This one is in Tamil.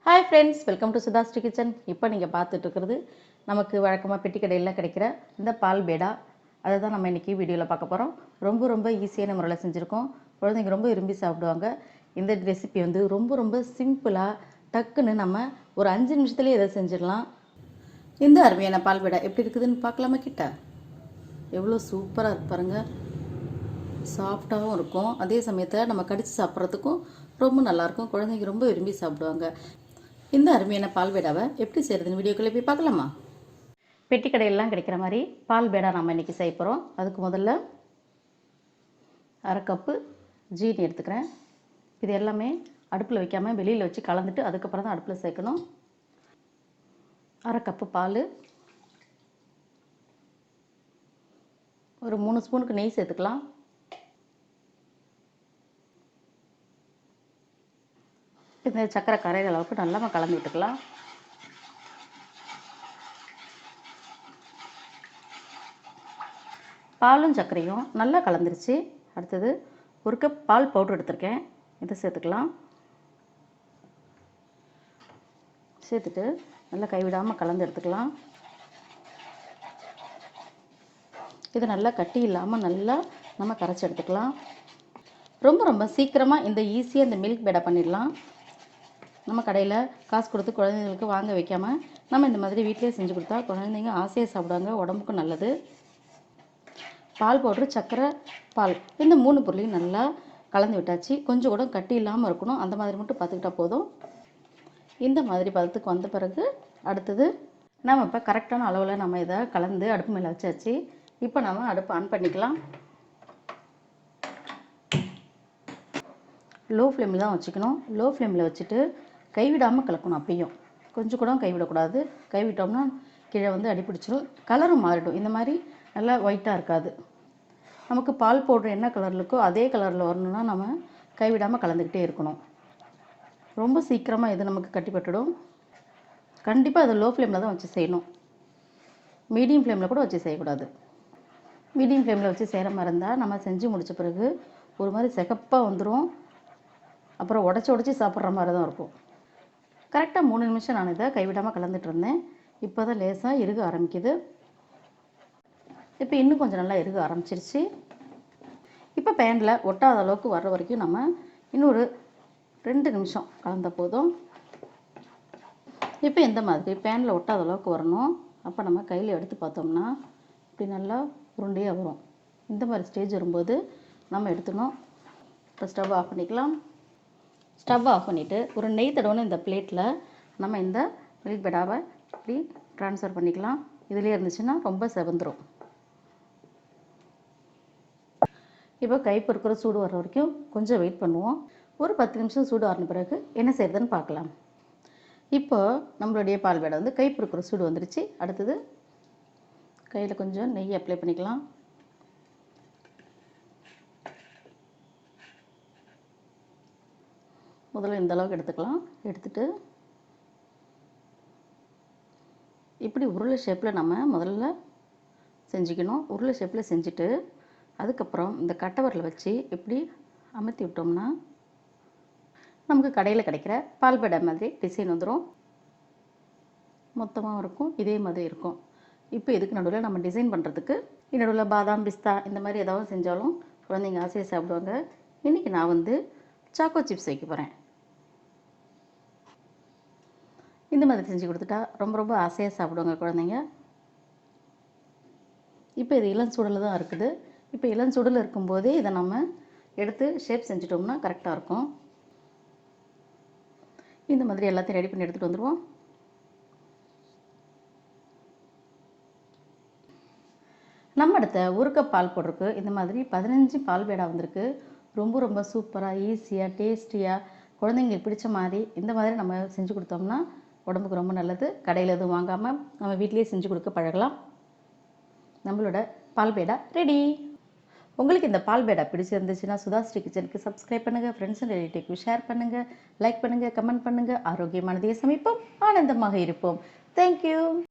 Hi friends, welcome to Sudhasri kitchen. இப்போ நீங்கள் பார்த்துட்டு இருக்கிறது நமக்கு வழக்கமாக பெட்டி கடையில் கிடைக்கிற இந்த பால் பேடா. அதை தான் நம்ம இன்றைக்கி வீடியோவில் பார்க்க போகிறோம். ரொம்ப ஈஸியான முறையில் செஞ்சுருக்கோம். குழந்தைங்க ரொம்ப விரும்பி சாப்பிடுவாங்க. இந்த ரெசிபி வந்து ரொம்ப சிம்பிளாக டக்குன்னு நம்ம ஒரு 5 நிமிஷத்துலேயே இதை செஞ்சிடலாம். இந்த அருமையான பால் பேடா எப்படி இருக்குதுன்னு பார்க்கலாமா? கிட்ட எவ்வளோ சூப்பராக இருக்கு பாருங்கள். சாஃப்டாகவும் இருக்கும், அதே சமயத்தில் நம்ம கடித்து சாப்பிட்றதுக்கும் ரொம்ப நல்லாயிருக்கும். குழந்தைங்க ரொம்ப விரும்பி சாப்பிடுவாங்க. இந்த அருமையான பால் பேடாவை எப்படி செய்கிறதுன்னு வீடியோக்குள்ளே போய் பார்க்கலாமா? பெட்டி கடையிலலாம் கிடைக்கிற மாதிரி பால் பேடா நம்ம இன்றைக்கி செய்ய போகிறோம். அதுக்கு முதல்ல அரை கப்பு ஜீனி எடுத்துக்கிறேன். இது எல்லாமே அடுப்பில் வைக்காமல் வெளியில் வச்சு கலந்துட்டு அதுக்கப்புறம் தான் அடுப்பில் சேர்க்கணும். அரை கப்பு பால், ஒரு 3 ஸ்பூனுக்கு நெய் சேர்த்துக்கலாம். இந்த சக்கரை கரையிற அளவுக்கு நல்லா கலந்து விட்டுக்கலாம். பாலும் சர்க்கரையும் நல்லா கலந்துருச்சு. அடுத்தது ஒரு கப் பால் பவுடர் எடுத்திருக்கேன், இதை சேர்த்துக்கலாம். சேர்த்துட்டு நல்லா கைவிடாமல் கலந்து எடுத்துக்கலாம். இது நல்லா கட்டி இல்லாமல் நல்லா நம்ம கரைச்சி எடுத்துக்கலாம். ரொம்ப சீக்கிரமாக இந்த ஈஸியாக இந்த மில்க் பேடா பண்ணிடலாம். நம்ம கடையில் காசு கொடுத்து குழந்தைங்களுக்கு வாங்க வைக்காமல் நம்ம இந்த மாதிரி வீட்டிலே செஞ்சு கொடுத்தா குழந்தைங்க ஆசையாக சாப்பிடுவாங்க, உடம்புக்கும் நல்லது. பால் பவுட்ரு, சர்க்கரை, பால் இந்த 3 பொருளையும் நல்லா கலந்து விட்டாச்சு. கொஞ்சம் கூட கட்டி இல்லாமல் இருக்கணும், அந்த மாதிரி மட்டும் பார்த்துக்கிட்டா போதும். இந்த மாதிரி பதத்துக்கு வந்த பிறகு அடுத்தது நம்ம இப்போ கரெக்டான அளவில் நம்ம இதை கலந்து அடுப்பு மேலே வச்சாச்சு. இப்போ நம்ம அடுப்பு ஆன் பண்ணிக்கலாம். லோ ஃப்ளேமில் தான் வச்சுக்கணும். லோ ஃப்ளேமில் வச்சுட்டு கைவிடாமல் கலக்கணும். அப்பையும் கொஞ்சம் கூட கைவிடக்கூடாது. கைவிட்டோம்னா கீழே வந்து அடிப்பிடிச்சிடும், கலரும் மாறிடும். இந்த மாதிரி நல்லா ஒயிட்டாக இருக்காது. நமக்கு பால் பவுடர் என்ன கலரில் இருக்கோ அதே கலரில் வரணும்னா நம்ம கைவிடாமல் கலந்துக்கிட்டே இருக்கணும். ரொம்ப சீக்கிரமாக இது நமக்கு கட்டிப்பட்டுடும். கண்டிப்பாக அதை லோ ஃப்ளேமில் தான் வச்சு செய்யணும். மீடியம் ஃப்ளேமில் கூட வச்சு செய்யக்கூடாது. மீடியம் ஃப்ளேமில் வச்சு செய்கிற மாதிரி இருந்தால் நம்ம செஞ்சு முடித்த பிறகு ஒரு மாதிரி சிகப்பாக வந்துடும். அப்புறம் உடச்சி சாப்பிட்ற மாதிரி தான் இருக்கும். கரெக்டாக 3 நிமிஷம் நான் இதை கைவிடாமல் கலந்துட்டு இருந்தேன். இப்போ தான் லேசாக இறுக ஆரம்பிக்குது. இப்போ இன்னும் கொஞ்சம் நல்லா இறுக ஆரம்பிச்சிருச்சு. இப்போ பேனில் ஒட்டாத அளவுக்கு வர்ற வரைக்கும் நம்ம இன்னொரு 2 நிமிஷம் கலந்த போதும். இப்போ இந்த மாதிரி பேனில் ஒட்டாத அளவுக்கு வரணும். அப்போ நம்ம கையில் எடுத்து பார்த்தோம்னா இப்படி நல்லா உருண்டையாக வரும். இந்த மாதிரி ஸ்டேஜ் வரும்போது நம்ம எடுத்துடணும். இப்போ ஸ்டவ் ஆஃப் பண்ணிக்கலாம். ஸ்டவ் ஆஃப் பண்ணிவிட்டு ஒரு நெய் தடவுன்னு இந்த பிளேட்டில் நம்ம இந்த மில்க் பேடாவை இப்படி ட்ரான்ஸ்ஃபர் பண்ணிக்கலாம். இதிலே இருந்துச்சுன்னா ரொம்ப செவந்துடும். இப்போ கை பொறுக்கிற சூடு வர வரைக்கும் கொஞ்சம் வெயிட் பண்ணுவோம். ஒரு 10 நிமிஷம் சூடு ஆறின பிறகு என்ன செய்யறதுன்னு பார்க்கலாம். இப்போ நம்மளுடைய பால் பேடா வந்து கை பொறுக்கிற சூடு வந்துருச்சு. அடுத்தது கையில் கொஞ்சம் நெய் அப்ளை பண்ணிக்கலாம். முதல்ல இந்த அளவுக்கு எடுத்துக்கலாம். எடுத்துட்டு இப்படி உருளை ஷேப்பில் நம்ம முதல்ல செஞ்சுக்கணும். உருளை ஷேப்பில் செஞ்சுட்டு அதுக்கப்புறம் இந்த கட்டவரில் வச்சு இப்படி அமர்த்தி விட்டோம்னா நமக்கு கடையில் கிடைக்கிற பால் பேடா மாதிரி டிசைன் வந்துடும். மொத்தமாக இருக்கும், இதே மாதிரி இருக்கும். இப்போ இதுக்கு நடுவில் நம்ம டிசைன் பண்ணுறதுக்கு நடுவில் பாதாம், பிஸ்தா இந்த மாதிரி ஏதாவது செஞ்சாலும் குழந்தைங்க ஆசையாக சாப்பிடுவாங்க. இன்றைக்கி நான் வந்து சாக்கோ சிப்ஸ் வைக்க போகிறேன். இந்த மாதிரி செஞ்சு கொடுத்துட்டா ரொம்ப ஆசையாக சாப்பிடுவாங்க குழந்தைங்க. இப்போ இது இளம் சூடில் தான் இருக்குது. இப்போ இளம் சூடில் இருக்கும்போதே இதை நம்ம எடுத்து ஷேப் செஞ்சிட்டோம்னா கரெக்டாக இருக்கும். இந்த மாதிரி எல்லாத்தையும் ரெடி பண்ணி எடுத்துகிட்டு வந்துடுவோம். நம்ம அடுத்த 1 கப் பால் பவுடருக்கு இந்த மாதிரி 15 பால் பேடா வந்திருக்கு. ரொம்ப சூப்பராக, ஈஸியாக, டேஸ்டியாக, குழந்தைங்களுக்கு பிடிச்ச மாதிரி இந்த மாதிரி நம்ம செஞ்சு கொடுத்தோம்னா உடம்புக்கு ரொம்ப நல்லது. கடையில் எதுவும் வாங்காமல் நம்ம வீட்டிலேயே செஞ்சு கொடுக்க பழகலாம். நம்மளோட பால் பேடா ரெடி. உங்களுக்கு இந்த பால் பேடா பிடிச்சிருந்துச்சுன்னா சுதாஸ்ரீ கிச்சனுக்கு சப்ஸ்கிரைப் பண்ணுங்கள், ஃப்ரெண்ட்ஸ் அண்ட் ரிலேட்டிவ்க்கு ஷேர் பண்ணுங்கள், லைக் பண்ணுங்கள், கமெண்ட் பண்ணுங்கள். ஆரோக்கியமானதையே சமைப்போம், ஆனந்தமாக இருப்போம். தேங்க்யூ.